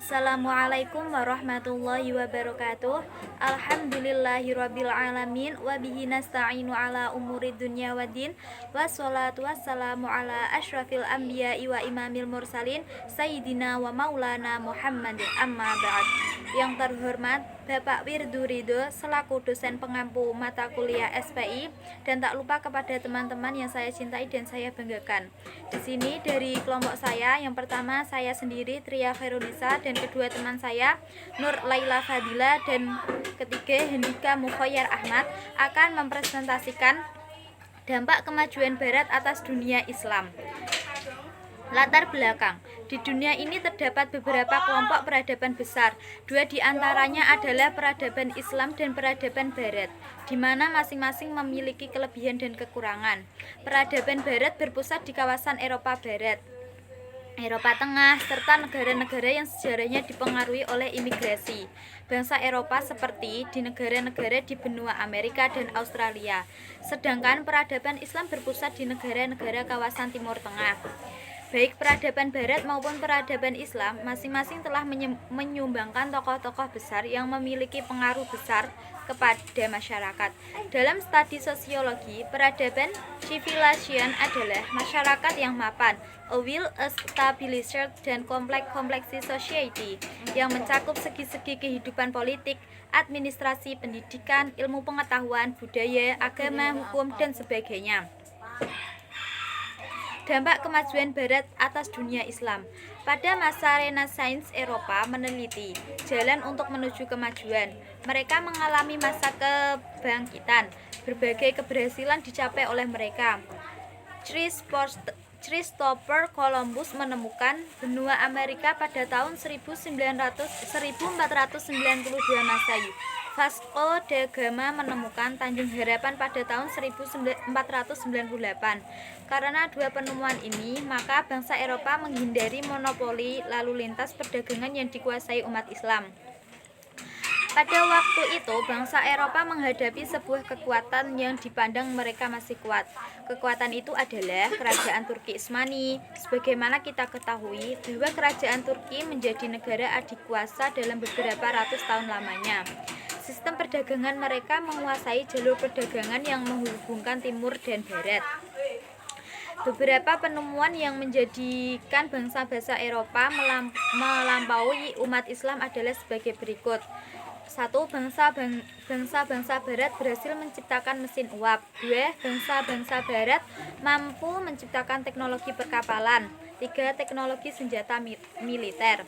Assalamualaikum warahmatullahi wabarakatuh. Alhamdulillahirabbil alamin wa bihi nasta'inu ala umurid dunya waddin. Wassalatu wassalamu ala asyrafil anbiya'i wa imamil mursalin sayyidina wa maulana Muhammadin amma ba'd. Yang terhormat Bapak Wirdu Ridho selaku dosen pengampu mata kuliah SPI, dan tak lupa kepada teman-teman yang saya cintai dan saya banggakan. Di sini dari kelompok saya, yang pertama saya sendiri Tria Khairunisa, dan kedua teman saya Nur Laila Fadila, dan ketiga Hendika Mukhoyar Ahmad akan mempresentasikan dampak kemajuan Barat atas dunia Islam. Latar belakang. Di dunia ini terdapat beberapa kelompok peradaban besar. Dua di antaranya adalah peradaban Islam dan peradaban Barat, di mana masing-masing memiliki kelebihan dan kekurangan. Peradaban Barat berpusat di kawasan Eropa Barat, Eropa Tengah, serta negara-negara yang sejarahnya dipengaruhi oleh imigrasi bangsa Eropa seperti di negara-negara di benua Amerika dan Australia. Sedangkan peradaban Islam berpusat di negara-negara kawasan Timur Tengah. Baik peradaban Barat maupun peradaban Islam masing-masing telah menyumbangkan tokoh-tokoh besar yang memiliki pengaruh besar kepada masyarakat. Dalam studi sosiologi, peradaban civilization adalah masyarakat yang mapan, a well-established dan complex society, yang mencakup segi-segi kehidupan politik, administrasi, pendidikan, ilmu pengetahuan, budaya, agama, hukum, dan sebagainya. Dampak kemajuan Barat atas dunia Islam. Pada masa Renaissance, Eropa meneliti jalan untuk menuju kemajuan. Mereka mengalami masa kebangkitan. Berbagai keberhasilan dicapai oleh mereka. Christopher Columbus menemukan benua Amerika pada tahun 1492 Masehi. Vasco da Gama menemukan Tanjung Harapan pada tahun 1498. Karena dua penemuan ini, maka bangsa Eropa menghindari monopoli lalu lintas perdagangan yang dikuasai umat Islam. Pada waktu itu, bangsa Eropa menghadapi sebuah kekuatan yang dipandang mereka masih kuat. Kekuatan itu adalah kerajaan Turki Utsmani. Sebagaimana kita ketahui bahwa kerajaan Turki menjadi negara adikuasa dalam beberapa ratus tahun lamanya. Sistem perdagangan mereka menguasai jalur perdagangan yang menghubungkan timur dan barat. Beberapa penemuan yang menjadikan bangsa-bangsa Eropa melampaui umat Islam adalah sebagai berikut. 1. Bangsa-bangsa Barat berhasil menciptakan mesin uap. 2. Bangsa-bangsa Barat mampu menciptakan teknologi perkapalan. 3. Teknologi senjata militer.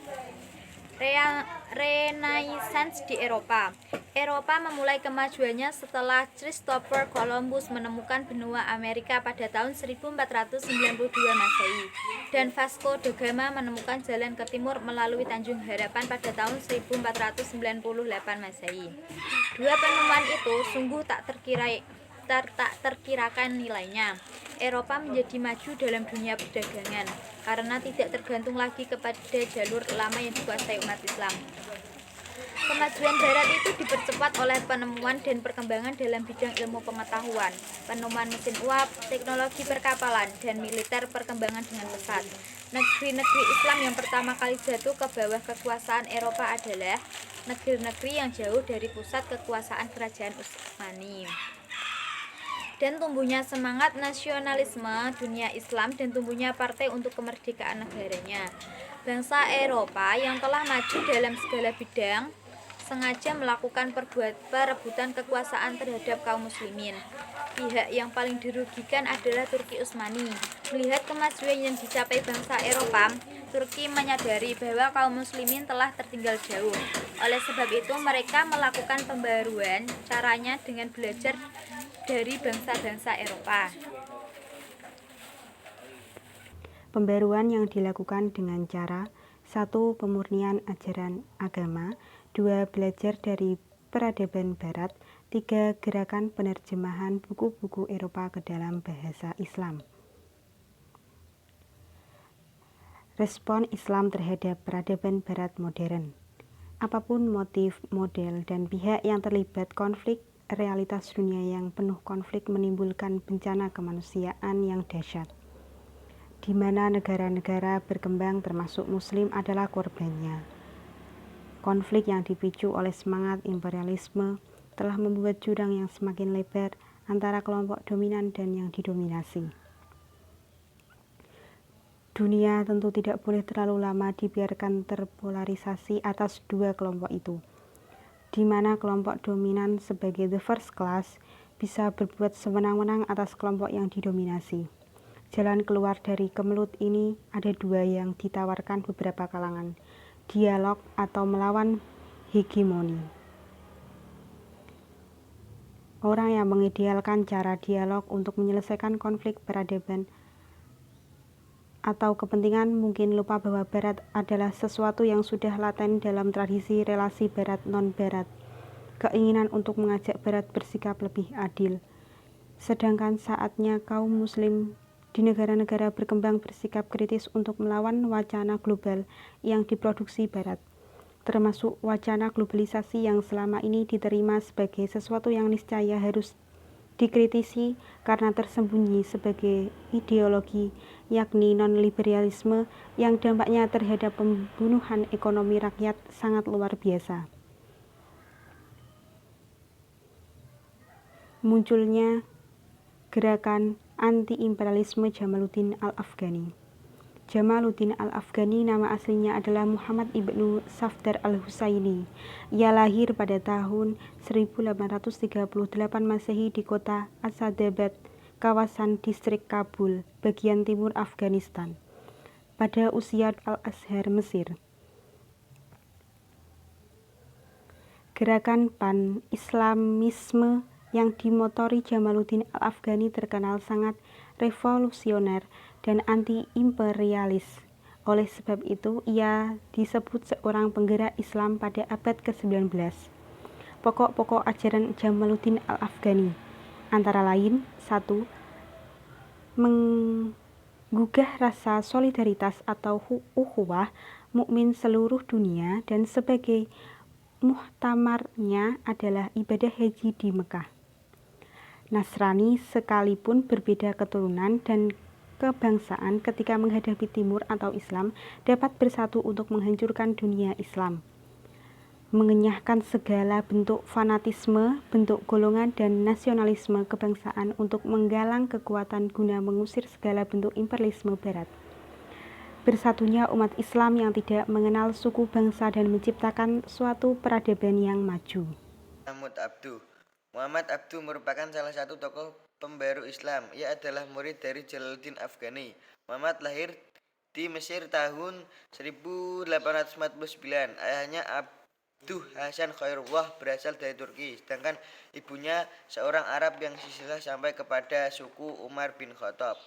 Renaissance di Eropa. Eropa memulai kemajuannya setelah Christopher Columbus menemukan benua Amerika pada tahun 1492 Masehi, dan Vasco da Gama menemukan jalan ke timur melalui Tanjung Harapan pada tahun 1498 Masehi. Dua penemuan itu sungguh tak terkirakan nilainya. Eropa menjadi maju dalam dunia perdagangan karena tidak tergantung lagi kepada jalur lama yang dikuasai umat Islam. Kemajuan Barat itu dipercepat oleh penemuan dan perkembangan dalam bidang ilmu pengetahuan, penemuan mesin uap, teknologi perkapalan, dan militer perkembangan dengan pesat. Negeri-negeri Islam yang pertama kali jatuh ke bawah kekuasaan Eropa adalah negeri-negeri yang jauh dari pusat kekuasaan kerajaan Utsmani. Dan tumbuhnya semangat nasionalisme dunia Islam dan tumbuhnya partai untuk kemerdekaan negaranya. Bangsa Eropa yang telah maju dalam segala bidang sengaja melakukan perebutan kekuasaan terhadap kaum muslimin. Pihak yang paling dirugikan adalah Turki Utsmani. Melihat kemajuan yang dicapai bangsa Eropa, Turki menyadari bahwa kaum muslimin telah tertinggal jauh. Oleh sebab itu, mereka melakukan pembaruan caranya dengan belajar dari bangsa-bangsa Eropa. Pembaruan yang dilakukan dengan cara 1. Pemurnian ajaran agama, 2. Belajar dari peradaban Barat, 3. Gerakan penerjemahan buku-buku Eropa ke dalam bahasa Islam. Respon Islam terhadap peradaban Barat modern. Apapun motif, model, dan pihak yang terlibat konflik, realitas dunia yang penuh konflik menimbulkan bencana kemanusiaan yang dahsyat, di mana negara-negara berkembang termasuk Muslim adalah korbannya. Konflik yang dipicu oleh semangat imperialisme telah membuat jurang yang semakin lebar antara kelompok dominan dan yang didominasi. Dunia tentu tidak boleh terlalu lama dibiarkan terpolarisasi atas dua kelompok itu, di mana kelompok dominan sebagai the first class bisa berbuat sewenang-wenang atas kelompok yang didominasi. Jalan keluar dari kemelut ini ada dua yang ditawarkan beberapa kalangan, dialog atau melawan hegemoni. Orang yang mengidealkan cara dialog untuk menyelesaikan konflik peradaban atau kepentingan mungkin lupa bahwa Barat adalah sesuatu yang sudah laten dalam tradisi relasi Barat non-Barat, keinginan untuk mengajak Barat bersikap lebih adil. Sedangkan saatnya kaum muslim di negara-negara berkembang bersikap kritis untuk melawan wacana global yang diproduksi Barat, termasuk wacana globalisasi yang selama ini diterima sebagai sesuatu yang niscaya harus dikritisi karena tersembunyi sebagai ideologi, yakni non-liberalisme yang dampaknya terhadap pembunuhan ekonomi rakyat sangat luar biasa. Munculnya gerakan anti-imperialisme Jamaluddin Al-Afghani. Jamaluddin Al-Afghani nama aslinya adalah Muhammad ibnu Safdar Al-Husaini. Ia lahir pada tahun 1838 Masehi di kota Asadabad, kawasan distrik Kabul, bagian timur Afghanistan, pada usia Al-Azhar, Mesir. Gerakan pan-Islamisme yang dimotori Jamaluddin Al-Afghani terkenal sangat revolusioner dan anti-imperialis. Oleh sebab itu, ia disebut seorang penggerak Islam pada abad ke-19. Pokok-pokok ajaran Jamaluddin Al-Afghani antara lain: 1. Menggugah rasa solidaritas atau ukhuwah mukmin seluruh dunia, dan sebagai muhtamarnya adalah ibadah haji di Mekah. Nasrani sekalipun berbeda keturunan dan kebangsaan ketika menghadapi Timur atau Islam dapat bersatu untuk menghancurkan dunia Islam, mengenyahkan segala bentuk fanatisme, bentuk golongan dan nasionalisme kebangsaan untuk menggalang kekuatan guna mengusir segala bentuk imperialisme Barat. Bersatunya umat Islam yang tidak mengenal suku bangsa dan menciptakan suatu peradaban yang maju. Muhammad Abduh merupakan salah satu tokoh pembaru Islam. Ia adalah murid dari Jalaluddin Afghani. Muhammad lahir di Mesir tahun 1849. Ayahnya Abduh Hasan Khairullah berasal dari Turki, sedangkan ibunya seorang Arab yang silsilah sampai kepada suku Umar bin Khattab.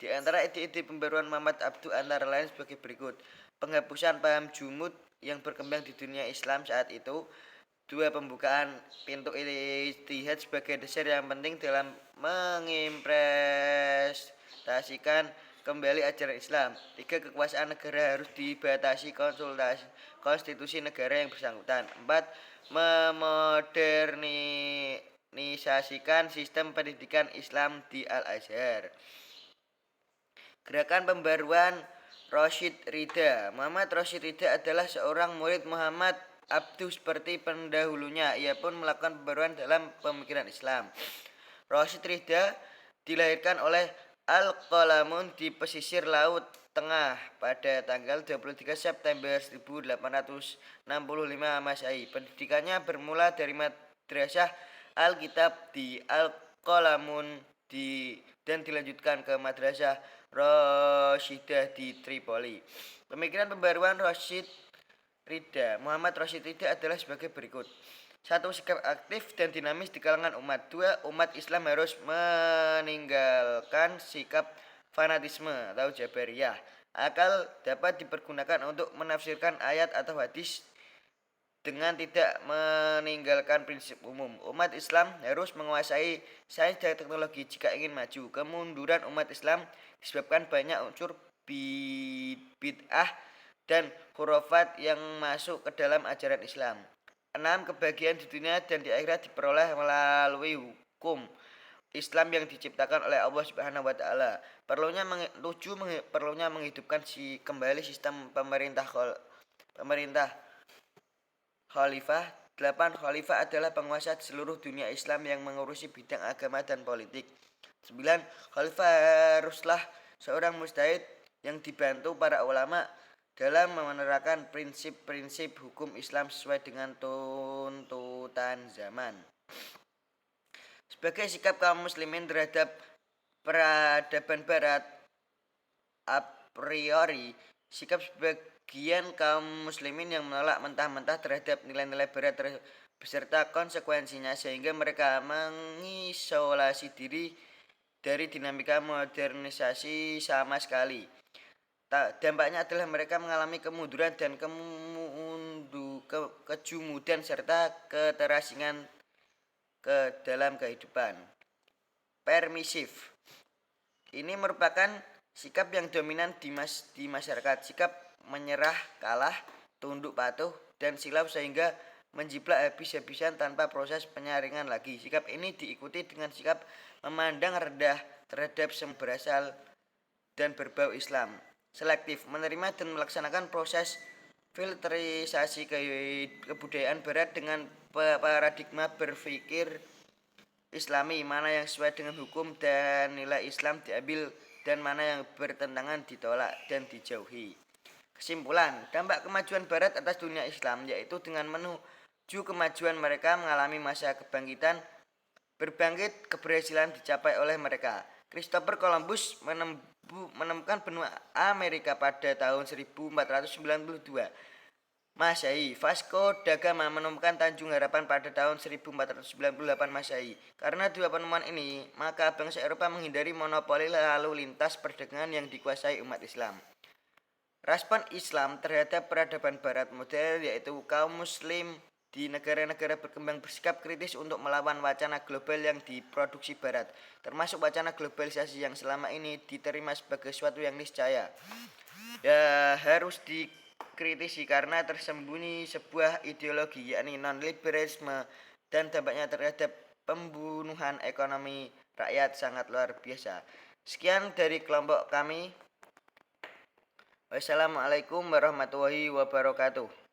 Di antara ide-ide pembaruan Muhammad Abduh antara lain sebagai berikut: penghapusan paham jumud yang berkembang di dunia Islam saat itu. 2. Pembukaan pintu ijtihad sebagai dasar yang penting dalam mengimplementasikan kembali ajaran Islam. 3. Kekuasaan negara harus dibatasi konstitusi negara yang bersangkutan. 4. Memodernisasikan sistem pendidikan Islam di Al-Azhar. Gerakan pembaruan Rashid Ridha. Muhammad Rashid Ridha adalah seorang murid Muhammad Abduh seperti pendahulunya. Ia pun melakukan pembaruan dalam pemikiran Islam. Rashid Ridha dilahirkan oleh Al-Qalamun di pesisir Laut Tengah pada tanggal 23 September 1865 Masehi. Pendidikannya bermula dari madrasah Al-Kitab di Al-Qalamun dan dilanjutkan ke madrasah Rashidah di Tripoli. Pemikiran pembaruan Muhammad Rashid Ridha adalah sebagai berikut. 1. Sikap aktif dan dinamis di kalangan umat. 2. Umat Islam harus meninggalkan sikap fanatisme atau Jabariyah. Akal dapat dipergunakan untuk menafsirkan ayat atau hadis dengan tidak meninggalkan prinsip umum. Umat Islam harus menguasai sains dan teknologi jika ingin maju. Kemunduran umat Islam disebabkan banyak unsur bid'ah dan khurafat yang masuk ke dalam ajaran Islam. 6. Kebahagiaan di dunia dan di akhirat diperoleh melalui hukum Islam yang diciptakan oleh Allah Subhanahu wa taala. Perlunya menghidupkan kembali sistem pemerintah khalifah. 8. Khalifah adalah penguasa seluruh dunia Islam yang mengurusi bidang agama dan politik. 9. Khalifah haruslah seorang mujtahid yang dibantu para ulama dalam menerapkan prinsip-prinsip hukum Islam sesuai dengan tuntutan zaman. Sebagai sikap kaum muslimin terhadap peradaban barat, a priori sikap sebagian kaum muslimin yang menolak mentah-mentah terhadap nilai-nilai barat beserta konsekuensinya sehingga mereka mengisolasi diri dari dinamika modernisasi sama sekali. Dampaknya adalah mereka mengalami kemunduran dan kejumudan serta keterasingan ke dalam kehidupan. Permisif. Ini merupakan sikap yang dominan di masyarakat. Sikap menyerah, kalah, tunduk patuh, dan silau sehingga menjiplak habis-habisan tanpa proses penyaringan lagi. Sikap ini diikuti dengan sikap memandang rendah terhadap semua berasal dan berbau Islam. Selektif, menerima dan melaksanakan proses filterisasi kebudayaan barat dengan paradigma berpikir Islami, mana yang sesuai dengan hukum dan nilai Islam diambil dan mana yang bertentangan ditolak dan dijauhi. Kesimpulan, dampak kemajuan barat atas dunia Islam yaitu dengan menuju kemajuan mereka mengalami masa kebangkitan, berbangkit keberhasilan dicapai oleh mereka. Christopher Columbus menemukan benua Amerika pada tahun 1492 Masehi. Vasco da Gama menemukan Tanjung Harapan pada tahun 1498 Masehi. Karena dua penemuan ini, maka bangsa Eropa menghindari monopoli lalu lintas perdagangan yang dikuasai umat Islam. Respon Islam terhadap peradaban barat modern yaitu kaum muslim di negara-negara berkembang bersikap kritis untuk melawan wacana global yang diproduksi barat, termasuk wacana globalisasi yang selama ini diterima sebagai sesuatu yang niscaya. Ya, harus dikritisi karena tersembunyi sebuah ideologi yakni non-liberalisme dan dampaknya terhadap pembunuhan ekonomi rakyat sangat luar biasa. Sekian dari kelompok kami. Wassalamualaikum warahmatullahi wabarakatuh.